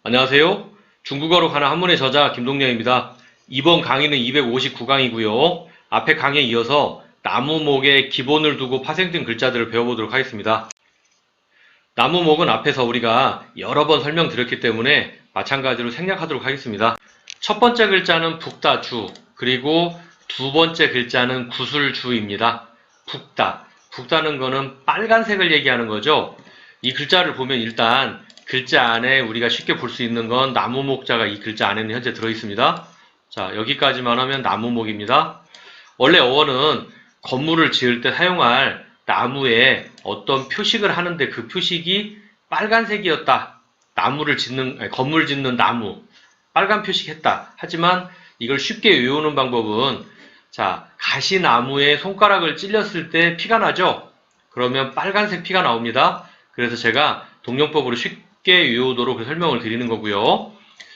안녕하세요. 중국어로 가는 한문의 저자 김동영입니다. 이번 강의는 259강이고요. 앞에 강의에 이어서 나무목의 기본을 두고 파생된 글자들을 배워보도록 하겠습니다. 나무목은 앞에서 우리가 여러 번 설명드렸기 때문에 마찬가지로 생략하도록 하겠습니다. 첫 번째 글자는 북다주, 그리고 두 번째 글자는 구술주입니다. 북다. 북다는 거는 빨간색을 얘기하는 거죠. 이 글자를 보면 일단 글자 안에 우리가 쉽게 볼 수 있는 건 나무목자가 이 글자 안에는 현재 들어있습니다. 자, 여기까지만 하면 나무목입니다. 원래 어원은 건물을 지을 때 사용할 나무에 어떤 표식을 하는데 그 표식이 빨간색이었다. 건물 짓는 나무. 빨간 표식했다. 하지만 이걸 쉽게 외우는 방법은 자, 가시나무에 손가락을 찔렸을 때 피가 나죠? 그러면 빨간색 피가 나옵니다. 그래서 제가 동영법으로 쉽게 외우도록 설명을 드리는 거고요.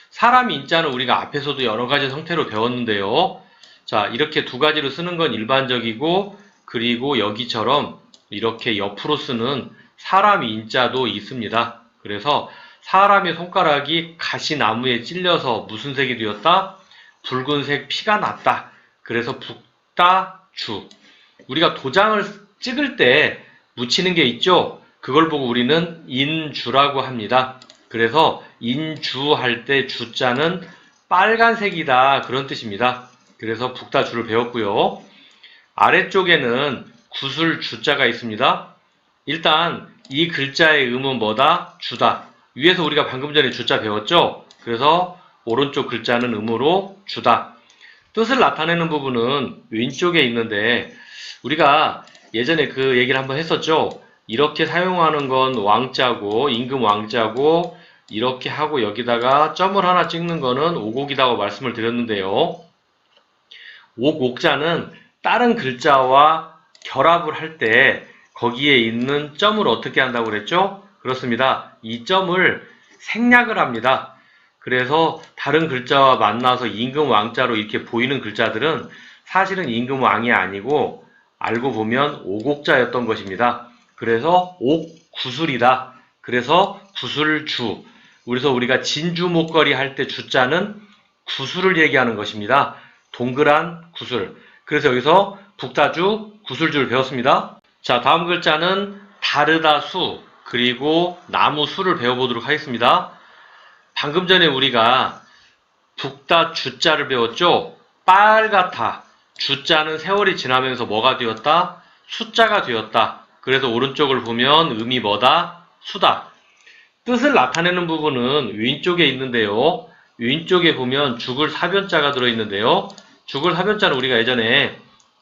사람 인자는 우리가 앞에서도 여러 가지 형태로 배웠는데요. 자, 이렇게 두 가지로 쓰는 건 일반적이고, 그리고 여기처럼 이렇게 옆으로 쓰는 사람 인자도 있습니다. 그래서 사람의 손가락이 가시나무에 찔려서 무슨 색이 되었다? 붉은색 피가 났다. 그래서 북다주. 우리가 도장을 찍을 때 묻히는 게 있죠? 그걸 보고 우리는 인주라고 합니다. 그래서 인주할 때 주자는 빨간색이다. 그런 뜻입니다. 그래서 북다주를 배웠고요. 아래쪽에는 구술주자가 있습니다. 일단 이 글자의 음은 뭐다? 주다. 위에서 우리가 방금 전에 주자 배웠죠? 그래서 오른쪽 글자는 음으로 주다. 뜻을 나타내는 부분은 왼쪽에 있는데 우리가 예전에 그 얘기를 한번 했었죠? 이렇게 사용하는 건 왕자고 임금 왕자고 이렇게 하고 여기다가 점을 하나 찍는 거는 오곡이라고 말씀을 드렸는데요. 옥옥자는 다른 글자와 결합을 할 때 거기에 있는 점을 어떻게 한다고 그랬죠? 그렇습니다. 이 점을 생략을 합니다. 그래서 다른 글자와 만나서 임금 왕자로 이렇게 보이는 글자들은 사실은 임금 왕이 아니고 알고 보면 오곡자였던 것입니다. 그래서 옥구술이다. 그래서 구술주. 그래서 우리가 진주 목걸이 할 때 주자는 구술을 얘기하는 것입니다. 동그란 구술. 그래서 여기서 북다주, 구술주를 배웠습니다. 자, 다음 글자는 다르다수, 그리고 나무수를 배워보도록 하겠습니다. 방금 전에 우리가 북다주자를 배웠죠? 빨갛다. 주자는 세월이 지나면서 뭐가 되었다? 숫자가 되었다. 그래서 오른쪽을 보면 음이 뭐다? 수다. 뜻을 나타내는 부분은 왼쪽에 있는데요. 왼쪽에 보면 죽을 사변자가 들어있는데요. 죽을 사변자는 우리가 예전에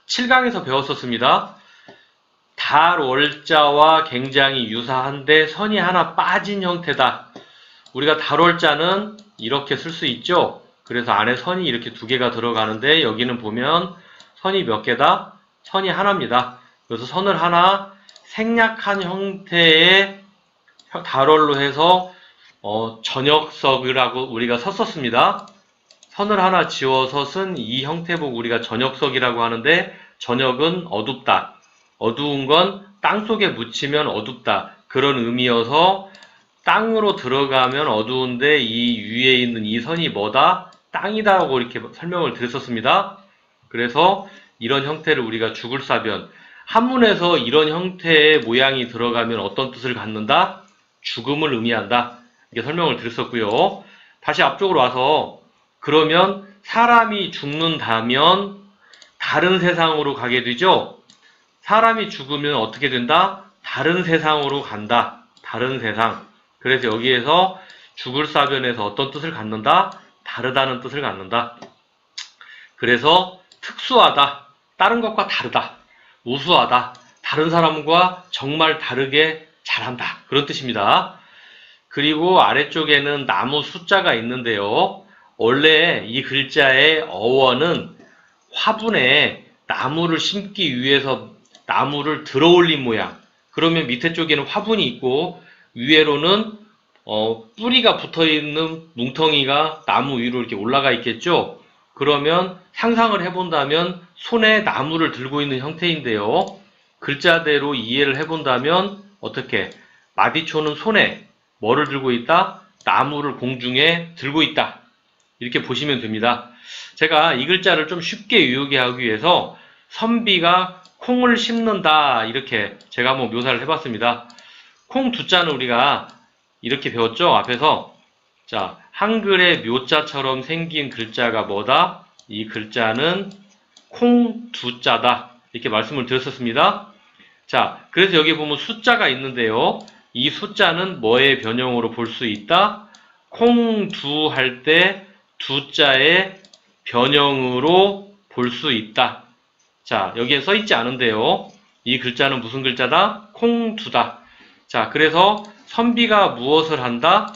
7강에서 배웠었습니다. 달월자와 굉장히 유사한데 선이 하나 빠진 형태다. 우리가 달월자는 이렇게 쓸 수 있죠. 그래서 안에 선이 이렇게 두 개가 들어가는데 여기는 보면 선이 몇 개다? 선이 하나입니다. 그래서 선을 하나 생략한 형태의 달월로 해서 전역석이라고 우리가 썼었습니다. 선을 하나 지워서 쓴 이 형태 보고 우리가 전역석이라고 하는데 전역은 어둡다. 어두운 건 땅속에 묻히면 어둡다. 그런 의미여서 땅으로 들어가면 어두운데 이 위에 있는 이 선이 뭐다? 땅이다라고 이렇게 설명을 드렸었습니다. 그래서 이런 형태를 우리가 죽을사변. 한문에서 이런 형태의 모양이 들어가면 어떤 뜻을 갖는다? 죽음을 의미한다. 이렇게 설명을 드렸었고요. 다시 앞쪽으로 와서 그러면 사람이 죽는다면 다른 세상으로 가게 되죠? 사람이 죽으면 어떻게 된다? 다른 세상으로 간다. 다른 세상. 그래서 여기에서 죽을사변에서 어떤 뜻을 갖는다? 다르다는 뜻을 갖는다. 그래서 특수하다. 다른 것과 다르다. 우수하다. 다른 사람과 정말 다르게 잘한다. 그런 뜻입니다. 그리고 아래쪽에는 나무 숫자가 있는데요. 원래 이 글자의 어원은 화분에 나무를 심기 위해서 나무를 들어 올린 모양. 그러면 밑에 쪽에는 화분이 있고 위에로는 뿌리가 붙어있는 뭉텅이가 나무 위로 이렇게 올라가 있겠죠. 그러면 상상을 해본다면 손에 나무를 들고 있는 형태인데요. 글자대로 이해를 해본다면 어떻게? 마디초는 손에 뭐를 들고 있다? 나무를 공중에 들고 있다. 이렇게 보시면 됩니다. 제가 이 글자를 좀 쉽게 유효하게 하기 위해서 선비가 콩을 심는다 이렇게 제가 한번 묘사를 해봤습니다. 콩 두자는 우리가 이렇게 배웠죠? 앞에서. 자, 한글의 묘자처럼 생긴 글자가 뭐다? 이 글자는 콩 두자다. 이렇게 말씀을 드렸었습니다. 자, 그래서 여기 보면 숫자가 있는데요. 이 숫자는 뭐의 변형으로 볼 수 있다? 콩두 할 때 두자의 변형으로 볼 수 있다. 자, 여기에 써 있지 않은데요. 이 글자는 무슨 글자다? 콩두다. 자, 그래서 선비가 무엇을 한다?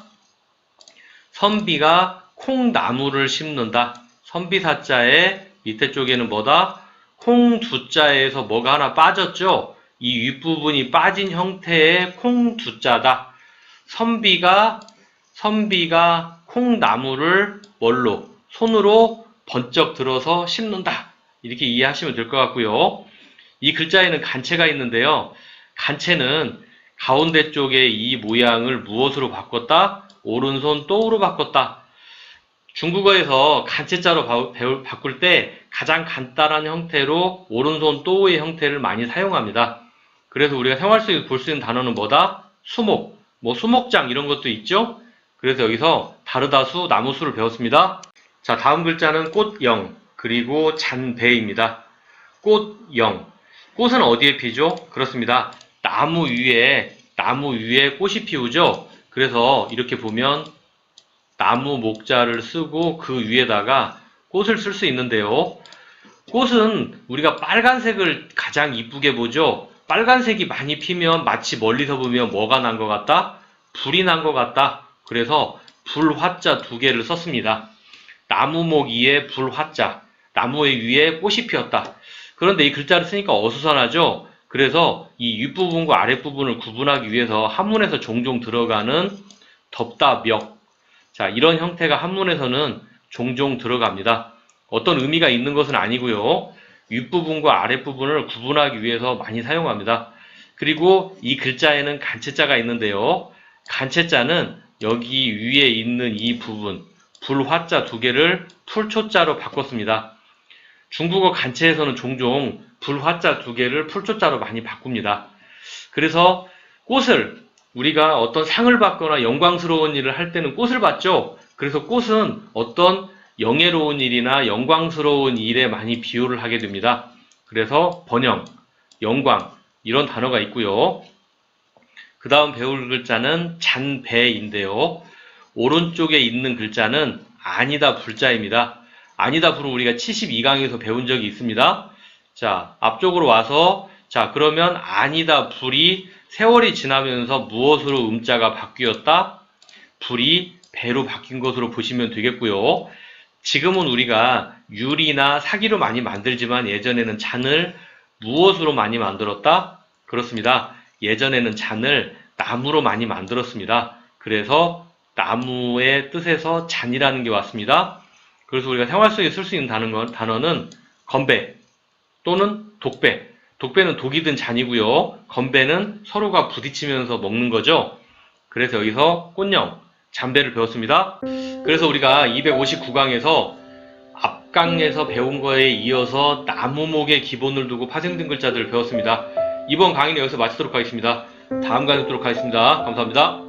선비가 콩나무를 심는다. 선비사자의 밑에 쪽에는 뭐다? 콩두자에서 뭐가 하나 빠졌죠? 이 윗부분이 빠진 형태의 콩두자다. 선비가 콩나무를 뭘로? 손으로 번쩍 들어서 심는다. 이렇게 이해하시면 될 것 같고요. 이 글자에는 간체가 있는데요. 간체는 가운데 쪽에 이 모양을 무엇으로 바꿨다? 오른손 또우로 바꿨다. 중국어에서 간체자로 바꿀 때 가장 간단한 형태로 오른손 또우의 형태를 많이 사용합니다. 그래서 우리가 생활 속에서 볼 수 있는 단어는 뭐다? 수목, 수목장 이런 것도 있죠? 그래서 여기서 다르다수, 나무수를 배웠습니다. 자, 다음 글자는 꽃영, 그리고 잔배입니다. 꽃영. 꽃은 어디에 피죠? 그렇습니다. 나무 위에 꽃이 피우죠? 그래서 이렇게 보면 나무 목자를 쓰고 그 위에다가 꽃을 쓸 수 있는데요. 꽃은 우리가 빨간색을 가장 이쁘게 보죠? 빨간색이 많이 피면 마치 멀리서 보면 뭐가 난 것 같다? 불이 난 것 같다. 그래서 불화자 두 개를 썼습니다. 나무목 위에 불화자, 나무의 위에 꽃이 피었다. 그런데 이 글자를 쓰니까 어수선하죠? 그래서 이 윗부분과 아랫부분을 구분하기 위해서 한문에서 종종 들어가는 덥다, 멱. 자, 이런 형태가 한문에서는 종종 들어갑니다. 어떤 의미가 있는 것은 아니고요. 윗부분과 아랫부분을 구분하기 위해서 많이 사용합니다. 그리고 이 글자에는 간체자가 있는데요. 간체자는 여기 위에 있는 이 부분, 불화자 두 개를 풀초자로 바꿨습니다. 중국어 간체에서는 종종 불화자 두 개를 풀초자로 많이 바꿉니다. 그래서 꽃을 우리가 어떤 상을 받거나 영광스러운 일을 할 때는 꽃을 받죠. 그래서 꽃은 어떤 영예로운 일이나 영광스러운 일에 많이 비유를 하게 됩니다. 그래서 번영, 영광 이런 단어가 있고요. 그 다음 배울 글자는 잔배인데요. 오른쪽에 있는 글자는 아니다 불자입니다. 아니다 불은 우리가 72강에서 배운 적이 있습니다. 자, 앞쪽으로 와서 자, 그러면 아니다 불이 세월이 지나면서 무엇으로 음자가 바뀌었다? 불이 배로 바뀐 것으로 보시면 되겠고요. 지금은 우리가 유리나 사기로 많이 만들지만 예전에는 잔을 무엇으로 많이 만들었다? 그렇습니다. 예전에는 잔을 나무로 많이 만들었습니다. 그래서 나무의 뜻에서 잔이라는 게 왔습니다. 그래서 우리가 생활 속에 쓸 수 있는 단어는 건배 또는 독배. 독배는 독이 든 잔이고요. 건배는 서로가 부딪히면서 먹는 거죠. 그래서 여기서 꽃영, 잔배를 배웠습니다. 그래서 우리가 259강에서 앞강에서 배운 거에 이어서 나무목의 기본을 두고 파생된 글자들을 배웠습니다. 이번 강의는 여기서 마치도록 하겠습니다. 다음 강의 뵙도록 하겠습니다. 감사합니다.